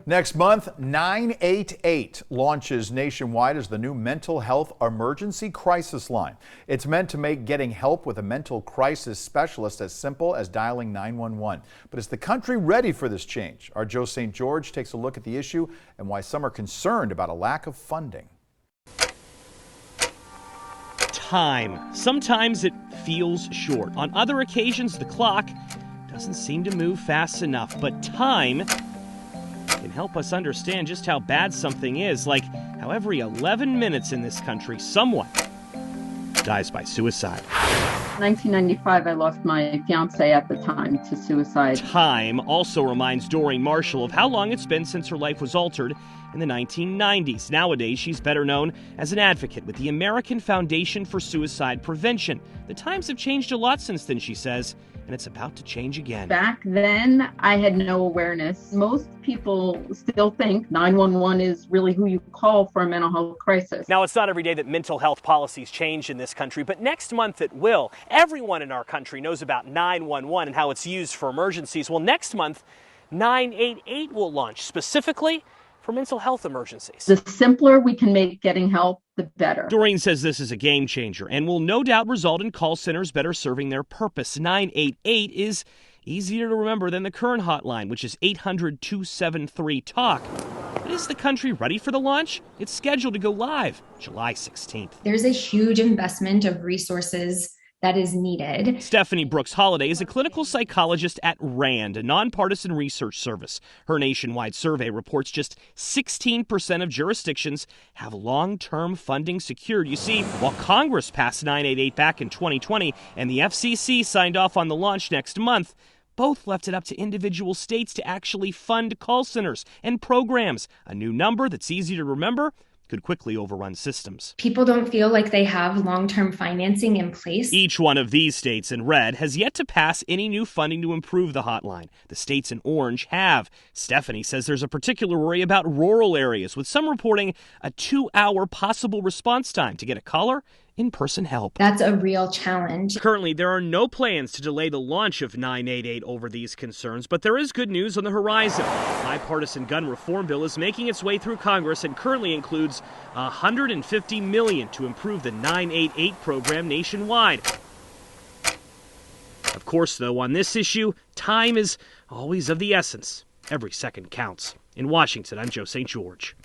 Next month, 988 launches nationwide as the new mental health emergency crisis line. It's meant to make getting help with a mental crisis specialist as simple as dialing 911. But is the country ready for this change? Our Joe St. George takes a look at the issue and why some are concerned about a lack of funding. Time. Sometimes it feels short. On other occasions, the clock doesn't seem to move fast enough. But time can help us understand just how bad something is, like how every 11 minutes in this country, someone dies by suicide. 1995, I lost my fiance at the time to suicide. Time also reminds Doreen Marshall of how long it's been since her life was altered in the 1990s. Nowadays, she's better known as an advocate with the American Foundation for Suicide Prevention. The times have changed a lot since then, she says, and it's about to change again. Back then, I had no awareness. Most people still think 911 is really who you call for a mental health crisis. Now, it's not every day that mental health policies change in this country, but next month it will. Everyone in our country knows about 911 and how it's used for emergencies. Well, next month, 988 will launch specifically for mental health emergencies. The simpler we can make getting help, the better. Doreen says this is a game changer and will no doubt result in call centers better serving their purpose. 988 is easier to remember than the current hotline, which is 800-273-TALK. But is the country ready for the launch? It's scheduled to go live July 16th. There's a huge investment of resources that is needed. Stephanie Brooks Holliday is a clinical psychologist at RAND, a nonpartisan research service. Her nationwide survey reports just 16% of jurisdictions have long-term funding secured. You see, while Congress passed 988 back in 2020 and the FCC signed off on the launch next month, both left it up to individual states to actually fund call centers and programs. A new number that's easy to remember could quickly overrun systems. People don't feel like they have long-term financing in place. Each one of these states in red has yet to pass any new funding to improve the hotline. The states in orange have. Stephanie says there's a particular worry about rural areas, with some reporting a 2-hour possible response time to get a caller in-person help. That's a real challenge. Currently, there are no plans to delay the launch of 988 over these concerns, but there is good news on the horizon. A bipartisan gun reform bill is making its way through Congress and currently includes $150 million to improve the 988 program nationwide. Of course, though, on this issue, time is always of the essence. Every second counts. In Washington, I'm Joe St. George.